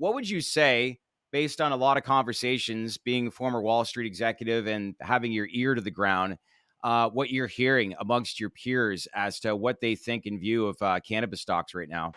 what would you say, based on a lot of conversations, being a former Wall Street executive and having your ear to the ground, what you're hearing amongst your peers as to what they think in view of cannabis stocks right now?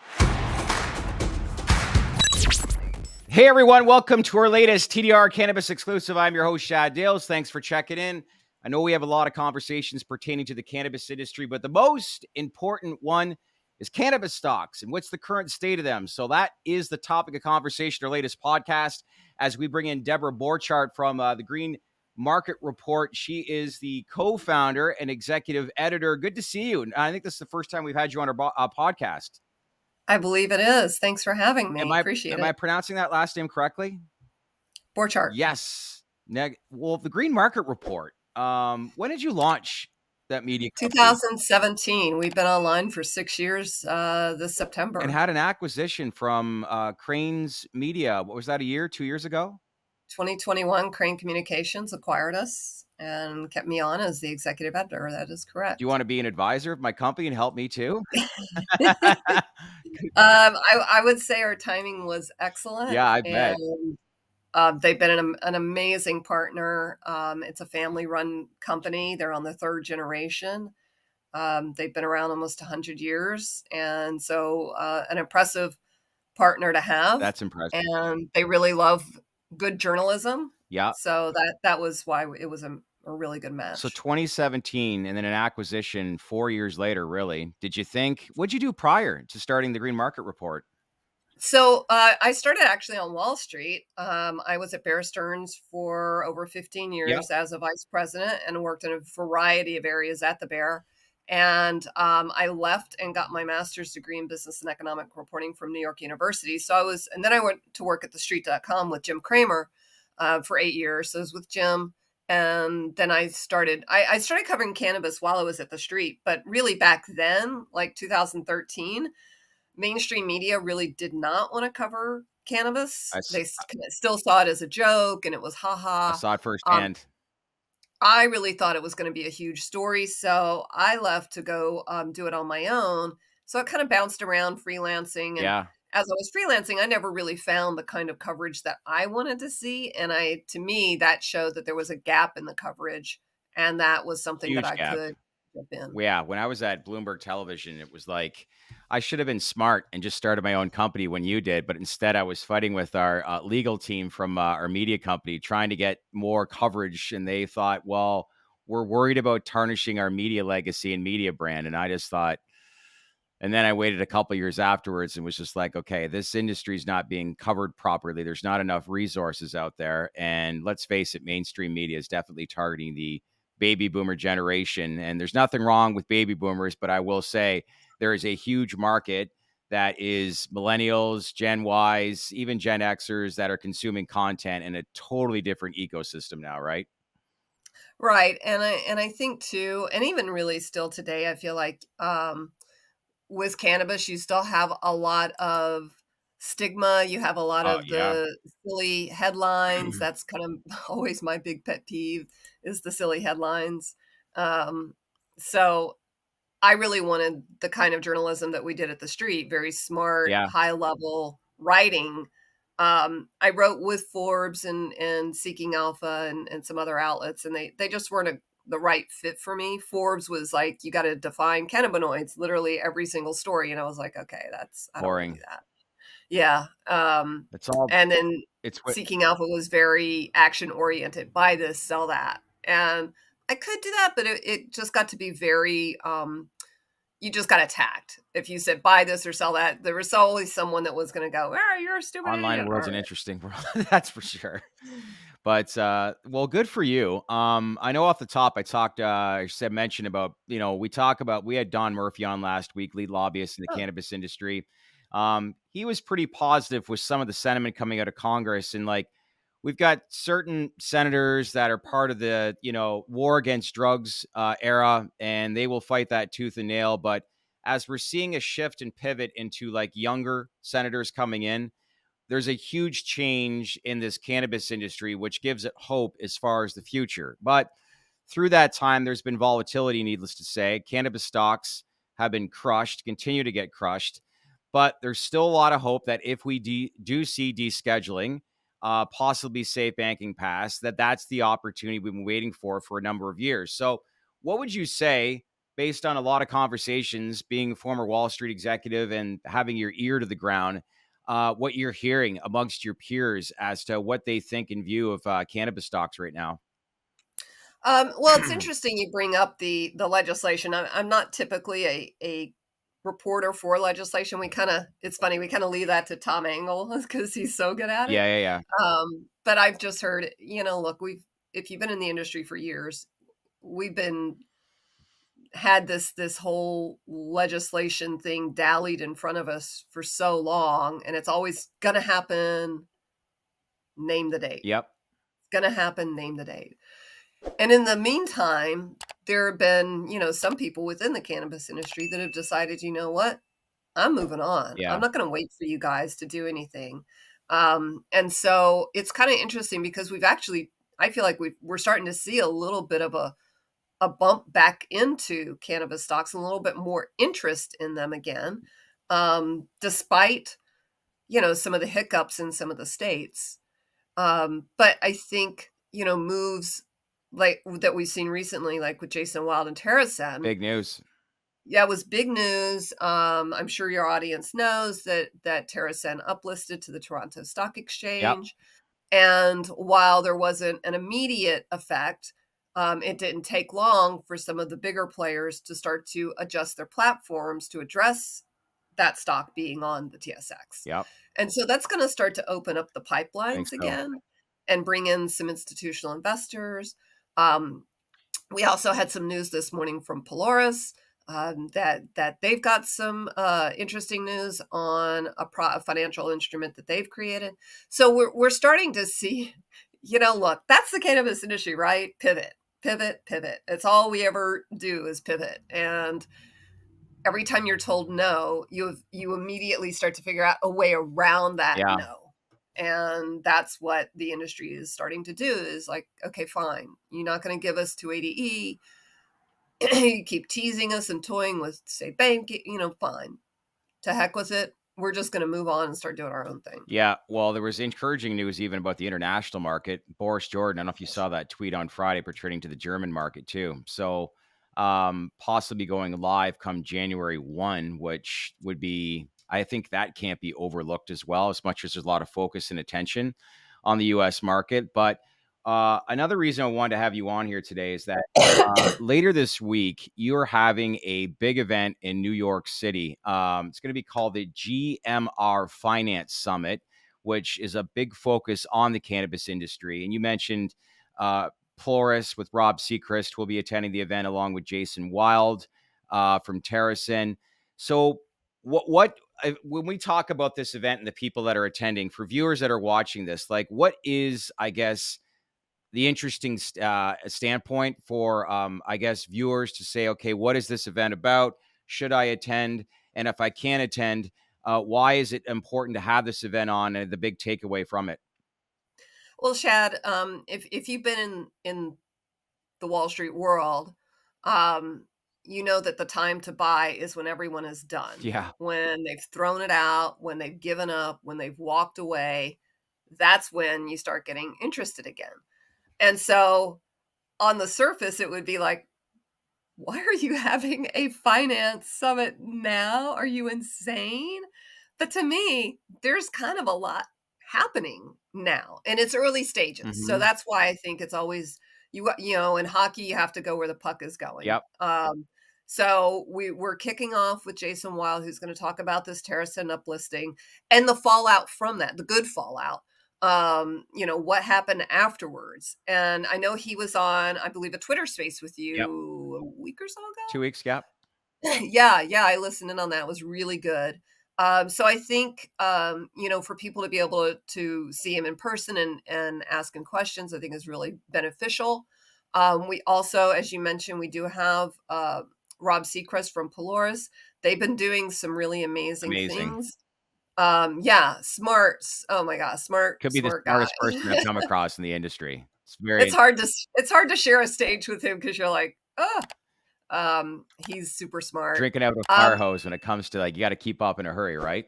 Hey, everyone. Welcome to our latest TDR Cannabis Exclusive. I'm your host, Shad Dales. Thanks for checking in. I know we have a lot of conversations pertaining to the cannabis industry, but the most important one is cannabis stocks and what's the current state of them. So that is the topic of conversation, our latest podcast, as we bring in Deborah Borchardt from the Green Market Report. She is the co-founder and executive editor. Good to see you. And I think this is the first time we've had you on our podcast. I believe it is. Thanks for having me. Appreciate it. Am I pronouncing that last name correctly? Borchardt. Yes. Well, the Green Market Report. When did you launch that media company? 2017. We've been online for 6 years this September. And had an acquisition from Crane's Media. What was that, 2 years ago? 2021, Crane Communications acquired us and kept me on as the executive editor. That is correct. Do you want to be an advisor of my company and help me too? I would say our timing was excellent. Yeah, I bet. And they've been an amazing partner. It's a family-run company. They're on the third generation. They've been around almost 100 years. And so an impressive partner to have. That's impressive. And they really love good journalism. Yeah. So that was why it was a really good match. So 2017 and then an acquisition 4 years later, really. What'd you do prior to starting the Green Market Report? So I started actually on Wall Street. I was at Bear Stearns for over 15 years as a vice president and worked in a variety of areas at the Bear. And I left and got my master's degree in business and economic reporting from New York University. And then I went to work at TheStreet.com with Jim Cramer for 8 years. So I was with Jim. And then I started covering cannabis while I was at The Street. But really back then, like 2013, mainstream media really did not want to cover cannabis. They still saw it as a joke and it was haha. I saw it firsthand. I really thought it was going to be a huge story. So I left to go do it on my own. So I kind of bounced around freelancing. And as I was freelancing, I never really found the kind of coverage that I wanted to see. And to me, that showed that there was a gap in the coverage. And that was something Huge that I gap. could jump in. Yeah. When I was at Bloomberg Television, it was like, I should have been smart and just started my own company when you did. But instead, I was fighting with our legal team from our media company, trying to get more coverage. And they thought, well, we're worried about tarnishing our media legacy and media brand. And I just thought, and then I waited a couple of years afterwards and was just like, okay, this industry is not being covered properly. There's not enough resources out there. And let's face it, mainstream media is definitely targeting the baby boomer generation. And there's nothing wrong with baby boomers, but I will say there is a huge market that is millennials, Gen Ys, even Gen Xers that are consuming content in a totally different ecosystem now, right? Right. And I think too, and even really still today, I feel like with cannabis, you still have a lot of stigma. You have a lot of the silly headlines. That's kind of always my big pet peeve is the silly headlines. So I really wanted the kind of journalism that we did at The Street, very smart, high level writing. I wrote with Forbes and Seeking Alpha and some other outlets, and they just weren't the right fit for me. Forbes was like, you got to define cannabinoids, literally every single story. And I was like, okay, I boring. don't do that. Yeah. And then Seeking Alpha was very action oriented. Buy this, sell that. And I could do that, but it just got to be very, you just got attacked. If you said buy this or sell that, there was always someone that was going to go, you're a stupid Online idiot. world's an interesting world. That's for sure. But, well, good for you. I know off the top, I mentioned about, we had Don Murphy on last week, lead lobbyist in the cannabis industry. He was pretty positive with some of the sentiment coming out of Congress. And like, we've got certain senators that are part of the, war against drugs era, and they will fight that tooth and nail. But as we're seeing a shift and pivot into like younger senators coming in, there's a huge change in this cannabis industry, which gives it hope as far as the future. But through that time, there's been volatility, needless to say. Cannabis stocks have been crushed, continue to get crushed. But there's still a lot of hope that if we do see descheduling, possibly safe banking pass, that's the opportunity we've been waiting for a number of years. So, what would you say, based on a lot of conversations, being a former Wall Street executive and having your ear to the ground, what you're hearing amongst your peers as to what they think in view of cannabis stocks right now? Well, it's interesting you bring up the legislation. I'm not typically a reporter for legislation. It's funny, we kind of leave that to Tom Engel because he's so good at Yeah, it. yeah, yeah. But I've just heard, look, if you've been in the industry for years, we've been had this whole legislation thing dallied in front of us for so long, and it's always gonna happen, name the date. Yep. It's gonna happen, name the date. And in the meantime, there have been, some people within the cannabis industry that have decided, you know what? I'm moving on. I'm Yeah. not going to wait for you guys to do anything. And so it's kind of interesting because I feel like we're starting to see a little bit of a bump back into cannabis stocks and a little bit more interest in them again, despite, some of the hiccups in some of the states. But I think, moves like that we've seen recently, like with Jason Wild and TerraSen, Big news. yeah, it was big news. I'm sure your audience knows that TerraSen uplisted to the Toronto Stock Yep. Exchange. And while there wasn't an immediate effect, it didn't take long for some of the bigger players to start to adjust their platforms to address that stock being on the TSX. Yep. And so that's going to start to open up the I think pipelines so. again and bring in some institutional investors. We also had some news this morning from Polaris that they've got some interesting news on a financial instrument that they've created. So we're starting to see, look, that's the cannabis industry, right? Pivot, pivot, pivot. It's all we ever do is pivot. And every time you're told no, you immediately start to figure out a way around that Yeah. no. And that's what the industry is starting to do is like, okay, fine. You're not going to give us 280E. You keep teasing us and toying with, say, bank, fine. To heck with it. We're just going to move on and start doing our own thing. Yeah, well, there was encouraging news even about the international market. Boris Jordan, I don't know if you saw that tweet on Friday pertaining to the German market too. So, possibly going live come January 1, which would be, I think that can't be overlooked as well, as much as there's a lot of focus and attention on the US market. But another reason I wanted to have you on here today is that later this week, you're having a big event in New York City. It's going to be called the GMR Finance Summit, which is a big focus on the cannabis industry. And you mentioned Polaris with Rob Seacrest will be attending the event along with Jason Wild from TerraSen. So, when we talk about this event and the people that are attending, for viewers that are watching this, like what is, I guess, the interesting standpoint for, I guess, viewers to say, okay, what is this event about? Should I attend? And if I can't attend, why is it important to have this event on and the big takeaway from it? Well, Shad, if you've been in the Wall Street world, you know that the time to buy is when everyone is done, Yeah. when they've thrown it out, when they've given up, when they've walked away. That's when you start getting interested again. And so on the surface, it would be like, why are you having a finance summit now? Are you insane? But to me, there's kind of a lot happening now and it's early stages. So Hmm. that's why I think it's always in hockey you have to go where the puck is going. Yep. So we're kicking off with Jason Wild, who's going to talk about this TerraSen uplisting and the fallout from that, the good fallout. What happened afterwards. And I know he was on, I believe, a Twitter space with Yep. you a week or so 2 weeks. Yep. ago. Yeah, I listened in on that. It was really good. So I think, for people to be able to see him in person and ask him questions, I think is really beneficial. We also, as you mentioned, we do have Rob Seacrest from Polaris. They've been doing some really amazing Amazing. things. Yeah, smart. Oh my God, Could be the smart guy. smartest person I've come across in the industry. It's It's very, hard to share a stage with him because you're like, oh. He's super smart. Drinking out of a fire Um, hose when it comes to, like, you gotta keep up in a hurry, right?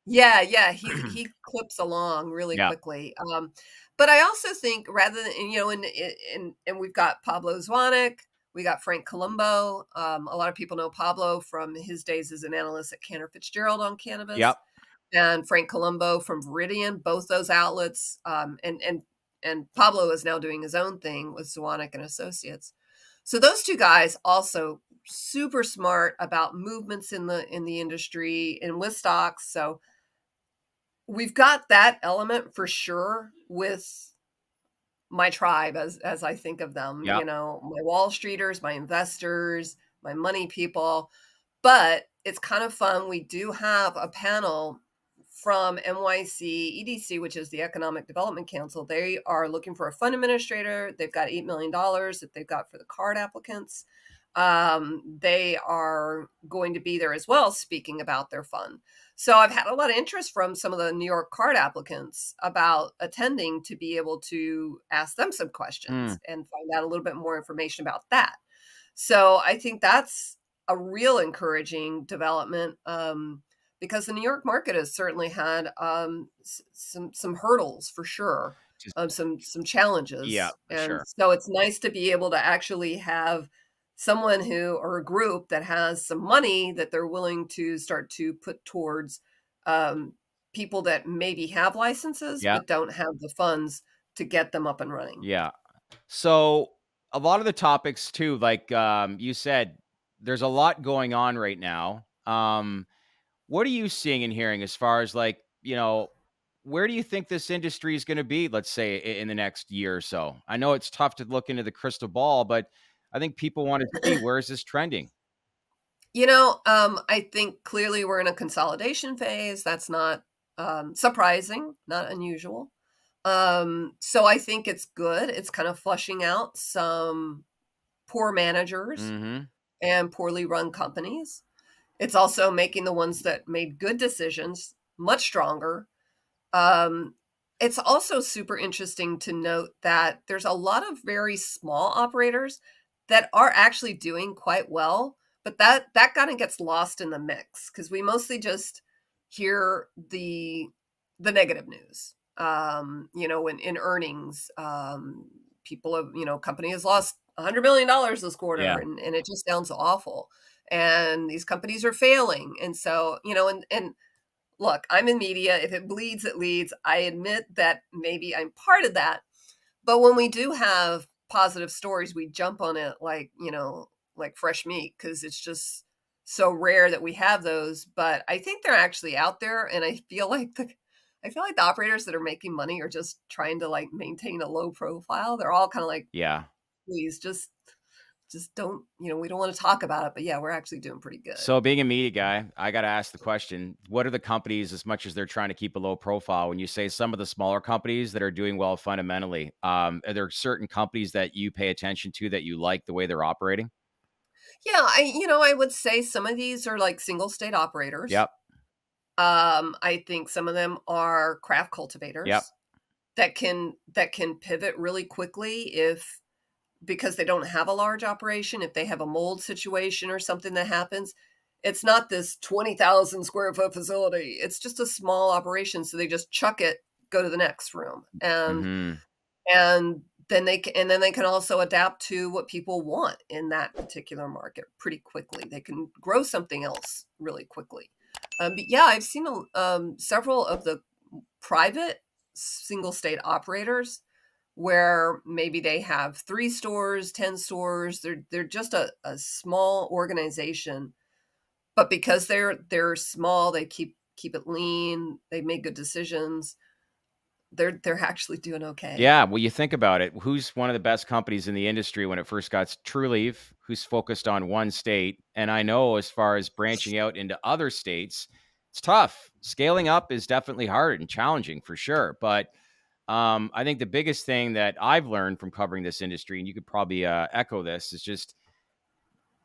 yeah, yeah, he clips along really Yeah. quickly. But I also think rather than and we've got Pablo Zwanek, we got Frank Colombo. A lot of people know Pablo from his days as an analyst at Cantor Fitzgerald on cannabis, Yep. and Frank Colombo from Viridian. Both those outlets, and Pablo is now doing his own thing with Zwanek and Associates. So those two guys also super smart about movements in the industry and with stocks. So we've got that element for sure with my tribe as I think of them, Yep. my Wall Streeters, my investors, my money people. But it's kind of fun. We do have a panel from NYC EDC, which is the Economic Development Council. They are looking for a fund administrator. They've got $8 million that they've got for the card applicants. They are going to be there as well, speaking about their fund. So I've had a lot of interest from some of the New York card applicants about attending to be able to ask them some Mm. questions and find out a little bit more information about that. So I think that's a real encouraging development, because the New York market has certainly had some hurdles for sure, Just some yeah, challenges, for and sure. so it's nice to be able to actually have someone who or a group that has some money that they're willing to start to put towards um, people that maybe have licenses Yeah. but don't have the funds to get them up and running. Yeah. So, a lot of the topics too, like, you said, there's a lot going on right now. What are you seeing and hearing as far as, like, where do you think this industry is gonna be, let's say, in the next year or so? I know it's tough to look into the crystal ball, but I think people wanna see where is this trending? I think clearly we're in a consolidation phase. That's not surprising, not unusual. So I think it's good. It's kind of flushing out some poor managers Mhm. and poorly run companies. It's also making the ones that made good decisions much stronger. Um, it's also super interesting to note that there's a lot of very small operators that are actually doing quite well, but that kind of gets lost in the mix because we mostly just hear the negative news. In earnings, people have, company has lost $100 million this quarter, Yeah. and it just sounds awful. And these companies are failing, and so and look, I'm in media. If it bleeds, it leads. I admit that maybe I'm part of that. But when we do have positive stories, we jump on it like fresh meat because it's just so rare that we have those. But I think they're actually out there. And I feel like the operators that are making money are just trying to like maintain a low profile. They're all kind of like, Yeah. please just don't, we don't want to talk about it. But yeah, we're actually doing pretty good. So, being a media guy, I gotta ask the question, what are the companies, as much as they're trying to keep a low profile, when you say some of the smaller companies that are doing well fundamentally, are there certain companies that you pay attention to that you like the way they're operating? Yeah, I would say some of these are like single state operators. Yep. I think some of them are craft Yep. cultivators that can pivot really quickly if because they don't have a large operation, if they have a mold situation or something that happens, it's not this 20,000 square foot facility. It's just a small operation, so they just chuck it, go to the next room. Mhm. And then they can also adapt to what people want in that particular market pretty quickly. They can grow something else really quickly. But yeah, I've seen several of the private single state operators where maybe they have 3 stores, 10 stores. They're just a small organization, but because they're small, they keep it lean. They make good decisions. They're actually doing okay. Yeah, well, you think about it, who's one of the best companies in the industry when it first got Trulieve, who's focused on one state, and I know as far as branching out into other states, it's tough. Scaling up is definitely hard and challenging for sure, but, I think the biggest thing that I've learned from covering this industry, and you could probably, echo this, is just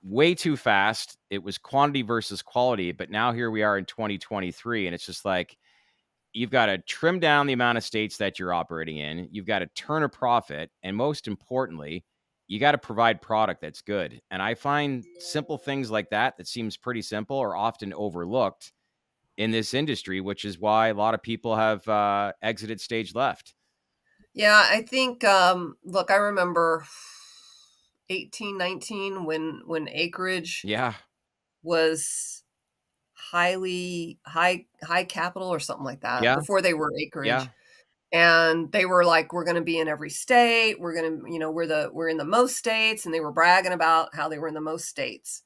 way too fast. It was quantity versus quality, but now here we are in 2023, and it's just like, you've got to trim down the amount of states that you're operating in. You've got to turn a profit. And most importantly, you got to provide product that's good. And I find simple things like that seems pretty simple are often overlooked in this industry, which is why a lot of people have exited stage left. Yeah, I think, look, I remember 1819 when acreage Yeah. was high capital or something like that Yeah. before they were Yeah. acreage. And they were like, "We're gonna be in every state. We're gonna, we're in the most states," and they were bragging about how they were in the most states.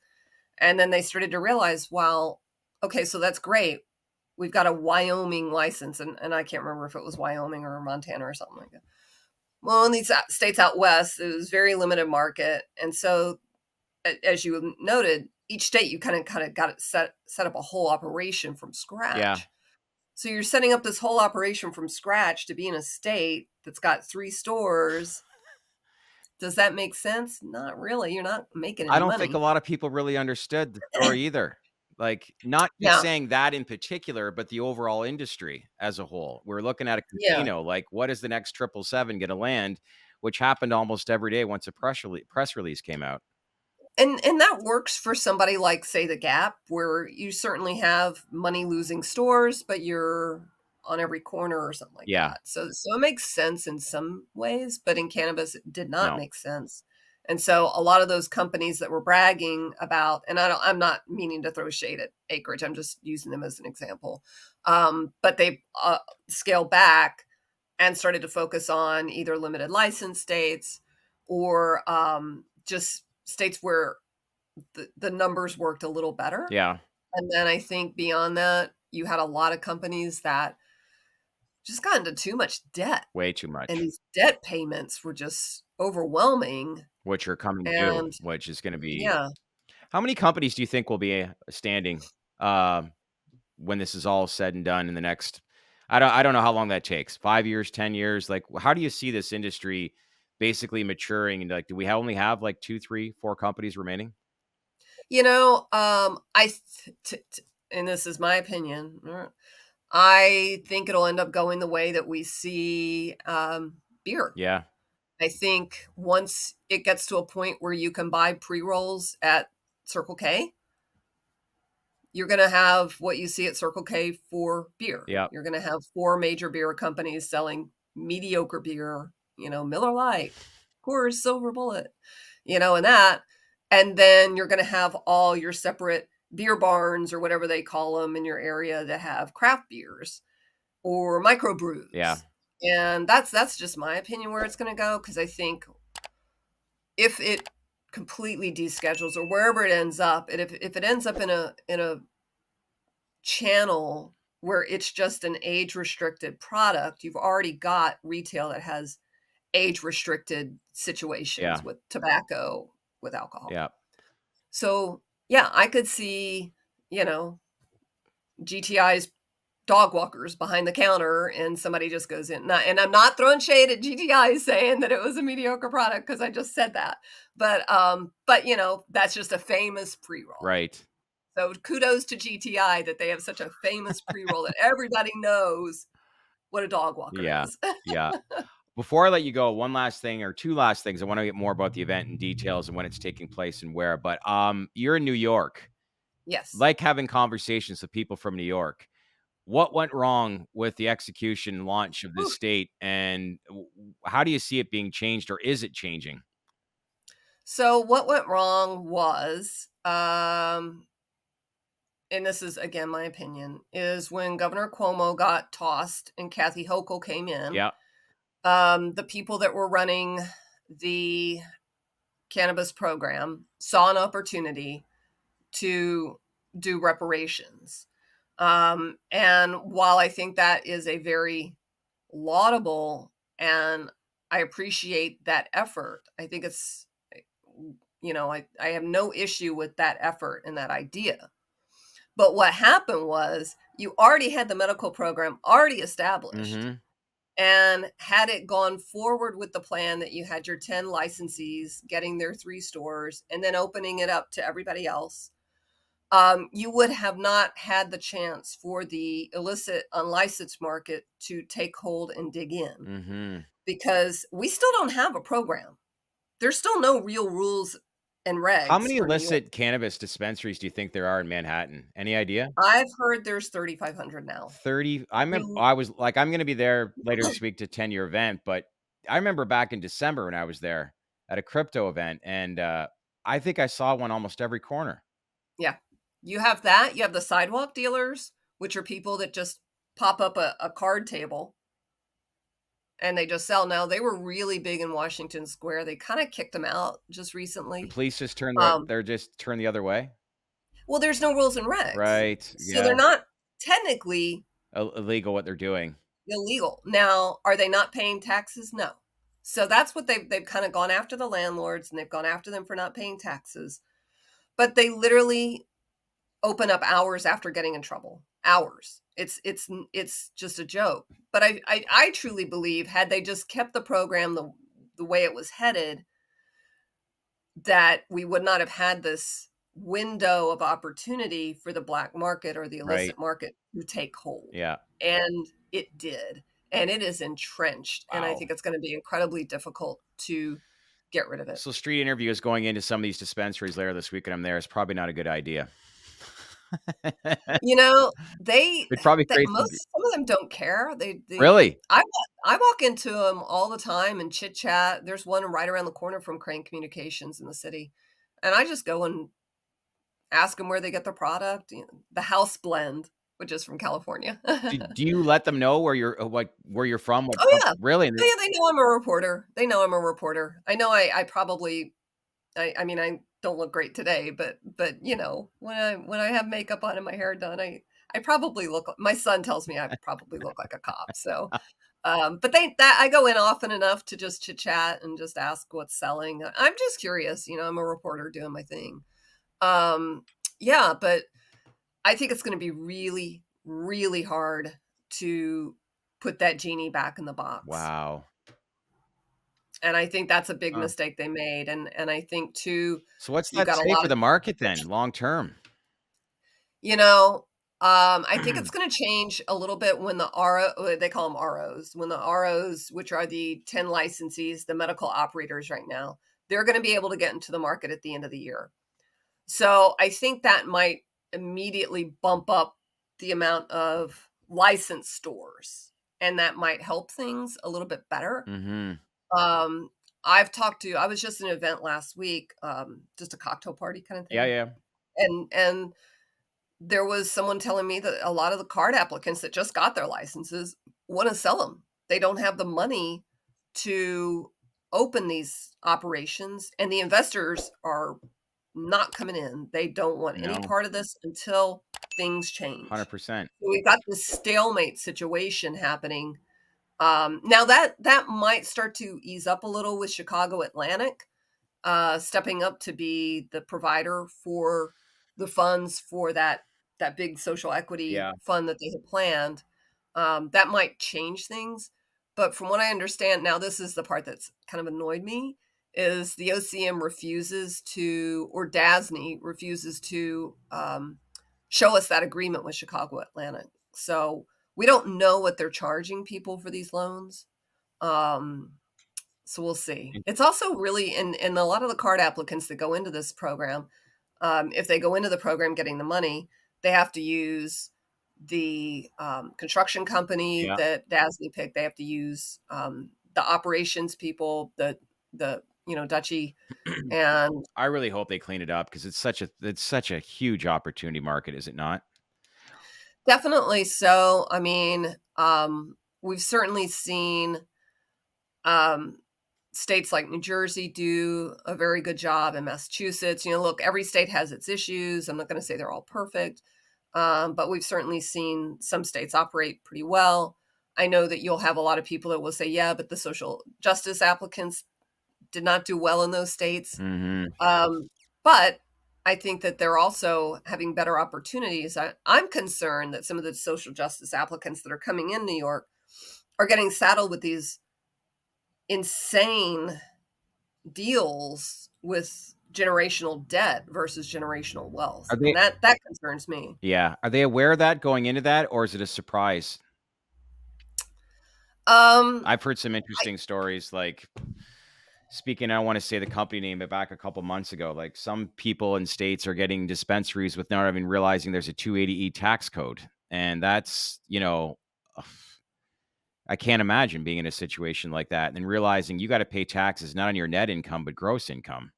And then they started to realize, well, okay, so that's great. We've got a Wyoming license, and I can't remember if it was Wyoming or Montana or something like that. Well, in these states out west, it was very limited market, and so as you noted, each state you kind of got it set up a whole operation from Yeah. scratch. So you're setting up this whole operation from scratch to be in a state that's got 3 stores. Does that make sense? Not really. You're not making I any don't think a money. lot of people really understood the story either. Like, not just Yeah. saying that in particular, but the overall industry as a whole. We're looking at a Yeah. casino, like, what is the next 777 gonna land, which happened almost every day once a press release came out. And that works for somebody like, say, The Gap, where you certainly have money-losing stores, but you're on every corner or something like Yeah. that. So it makes sense in some ways, but in cannabis, it did not No. make sense. And so a lot of those companies that were bragging about, and I'm not meaning to throw shade at Acreage, I'm just using them as an example. But they scaled back and started to focus on either limited license states or just states where the numbers worked a little better. Yeah. And then I think beyond that, you had a lot of companies that just got into too much debt, Way too and much, these debt payments were just overwhelming. which are coming due, And which is gonna be yeah, how many companies do you think will be standing, um, when this is all said and done in the next I don't know how long that takes, 5 years, 10 years? Like, how do you see this industry basically maturing? And, like, do we only have, like, 2, 3, 4 companies remaining? I and this is my opinion. I think it'll end up going the way that we see beer. Yeah. I think once it gets to a point where you can buy pre-rolls at Circle K, you're going to have what you see at Circle K for beer. Yeah. You're going to have 4 major beer companies selling mediocre beer, Miller Lite, Coors, Silver Bullet, and that. And then you're going to have all your separate beer barns or whatever they call them in your area that have craft beers or Yeah. microbrews. And that's just my opinion where it's going to go, because I think if it completely deschedules or wherever it ends up, and if it ends up in a channel where it's just an age restricted product, you've already got retail that has age restricted situations Yeah. with tobacco, with alcohol. Yeah. So yeah, I could see, you know, GTI's dog walkers behind the counter and somebody just goes in. And I'm not throwing shade at GTI saying that it was a mediocre product, because I just said that. But that's just a famous pre-roll. Right. So kudos to GTI that they have such a famous pre-roll that everybody knows what a dog walker Yeah. is. Yeah. Before I let you go, one last thing or 2 last things. I wanna get more about the event and details and when it's taking place and where, but, you're in New York. Yes. Like having conversations with people from New York. What went wrong with the execution and launch of this Whew. state, and how do you see it being changed, or is it changing? So what went wrong was, and this is again my opinion, is when Governor Cuomo got tossed and Kathy Hochul came in. Yeah. The people that were running the cannabis program saw an opportunity to do reparations. And while I think that is a very laudable, and I appreciate that effort, I think it's, I have no issue with that effort and that idea. But what happened was you already had the medical program already established. Mhm. And had it gone forward with the plan that you had your 10 licensees getting their 3 stores and then opening it up to everybody else, you would have not had the chance for the illicit, unlicensed market to take hold and dig in, Mhm. because we still don't have a program. there's still no real rules and How regs many for New York. illicit cannabis dispensaries do you think there are in Manhattan? Any idea? I've heard there's 3,500 now. 30. I remember Mm. I was like, I'm going to be there later this week to 10-year event, but I remember back in December when I was there at a crypto event, and I think I saw one almost every corner. Yeah. You have that. You have the sidewalk dealers, which are people that just pop up a card table and they just sell. Now, they were really big in Washington Square. They kind of kicked them out just The recently. police just Um, they're just turn the other way. well, there's no rules and regs. Right. So they're Yeah. not technically Illegal what they're doing. illegal. Now, are they not paying taxes? No. So that's what they've kind of gone after the landlords, and they've gone after them for not paying taxes. But they literally open up hours after getting in trouble. Hours. It's just a joke. But I truly believe, had they just kept the program the way it was headed, that we would not have had this window of opportunity for the black market or the Right. illicit market to take hold. Yeah. And it did. And it is entrenched. And I Wow. think it's going to be incredibly difficult to get rid of it. So street interviews going into some of these dispensaries later this week, and I'm there, is probably not a good idea. You know, they It probably that creates some of them don't care. They really. I walk into them all the time and chit chat. There's one right around the corner from Crane Communications in the city, and I just go and ask them where they get their product. You know, the House Blend, which is from California. Do you let them know where you're like where you're from? Oh, yeah. Really? Oh, yeah, they know I'm a reporter. They know I'm a reporter. I know I probably I mean, I don't look great today, but you know, when I have makeup on and my hair done, I probably look, my son tells me I probably look like a cop. So, but I go in often enough to just chit chat and just ask what's selling. I'm just curious, you know, I'm a reporter doing my thing. Um, yeah, but I think it's going to be really, really hard to put that genie back in the box. Wow. And I think that's a big Huh. mistake they made. And I think too, So what's you've that got a say lot for of, the market then, long term? you know, I think it's going to change a little bit when the RO, they call them ROs, when the ROs, which are the 10 licensees, the medical operators right now, they're going to be able to get into the market at the end of the year. So I think that might immediately bump up the amount of licensed stores, and that might help things a little bit better. Mhm. Um, I was just at an event last week, just a cocktail party kind of Yeah, thing. yeah. And there was someone telling me that a lot of the card applicants that just got their licenses want to sell them. They don't have the money to open these operations, and the investors are not coming in. They don't want any No. part of this until things change. 100%. So we've got this stalemate situation happening. Now that might start to ease up a little with Chicago Atlantic stepping up to be the provider for the funds for that big social equity Yeah. fund that they had planned. That might change things, but from what I understand, now this is the part that's kind of annoyed me, is the OCM refuses to, or DASNY refuses to show us that agreement with Chicago Atlantic. So we don't know what they're charging people for these loans. Um, so we'll see. It's also really, and a lot of the card applicants that go into this program, if they go into the program getting the money, they have to use the construction company Yeah. that DASNY picked. They have to use the operations people, the Dutchy, and I really hope they clean it up because it's such a huge opportunity market, is it not? definitely so. I mean, we've certainly seen um, states like New Jersey do a very good job, in Massachusetts. You know, look, every state has its issues. I'm not going to say they're all perfect, but we've certainly seen some states operate pretty well. I know that you'll have a lot of people that will say, yeah, but the social justice applicants did not do well in those states. Mhm. But I think that they're also having better opportunities. I'm concerned that some of the social justice applicants that are coming in New York are getting saddled with these insane deals with generational debt versus generational wealth, Are and they that concerns me. Yeah. Are they aware of that going into that, or is it a surprise? Um, I've heard some I interesting stories, like speaking, I don't want to say the company name, but back a couple months ago, like some people in states are getting dispensaries with not even realizing there's a 280E tax code. And that's, I can't imagine being in a situation like that and then realizing you got to pay taxes not on your net income, but gross income.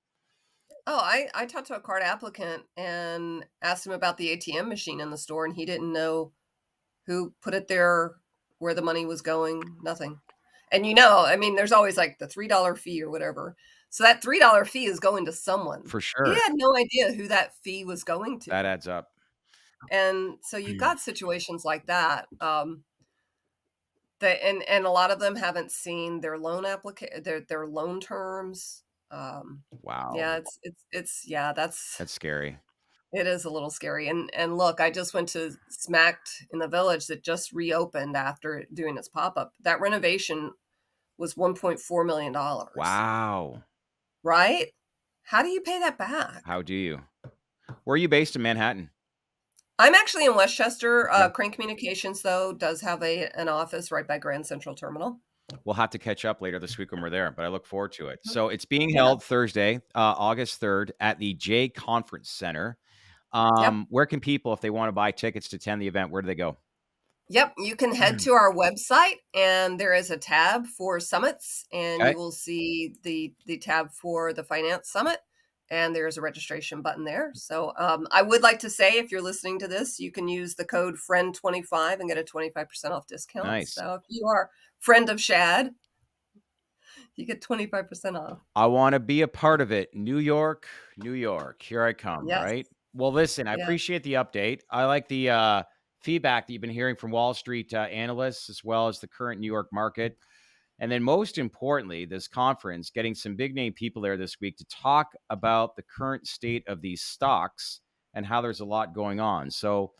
Oh, I talked to a card applicant and asked him about the ATM machine in the store, and he didn't know who put it there, where the money was going, nothing. And I mean, there's always like the $3 fee or whatever. So that $3 fee is going to someone. For He sure. had no idea who that fee was going to. That adds up. And so you've got situations like that. And a lot of them haven't seen their loan their loan terms. Wow. Yeah, yeah, That's scary. it is a little scary. And look, I just went to Smacked in the Village that just reopened after doing its pop-up. That renovation was $1.4 million. Wow. Right? How do you pay that back? How do you? Where are you based in Manhattan? I'm actually in Westchester. Yeah. Crane Communications, though, does have an office right by Grand Central Terminal. We'll have to catch up later this week when we're there, but I look forward to it. So it's being Yeah. held Thursday, August 3rd at the J Conference Center. Yep. Where can people, if they want to buy tickets to attend the event, where do they go? Yep, you can head to our website, and there is a tab for summits, and Okay. you will see the tab for the Finance Summit, and there's a registration button there. So I would like to say, if you're listening to this, you can use the code FRIEND25 and get a 25% off discount. Nice. So if you are friend of Shad, you get 25% off. I want to be a part of it. New York, New York. Here I come, Yes. right? Well, listen, I Yeah. appreciate the update. I like the feedback that you've been hearing from Wall Street analysts as well as the current New York market. And then most importantly, this conference, getting some big name people there this week to talk about the current state of these stocks and how there's a lot going on. So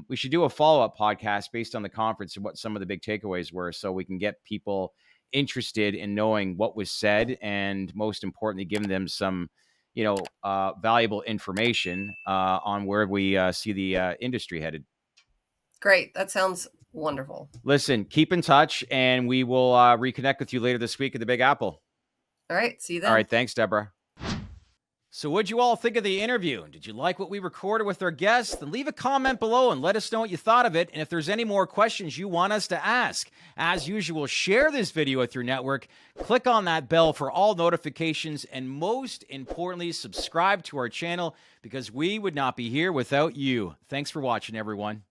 we should do a follow-up podcast based on the conference and what some of the big takeaways were so we can get people interested in knowing what was said and most importantly, giving them some, valuable information on where we see the industry headed. Great. That sounds wonderful. Listen, keep in touch and we will reconnect with you later this week at the Big Apple. All right. See you then. All right. Thanks, Deborah. So what'd you all think of the interview? Did you like what we recorded with our guests? Then leave a comment below and let us know what you thought of it. And if there's any more questions you want us to ask, as usual, share this video with your network, click on that bell for all notifications, and most importantly, subscribe to our channel because we would not be here without you. Thanks for watching, everyone.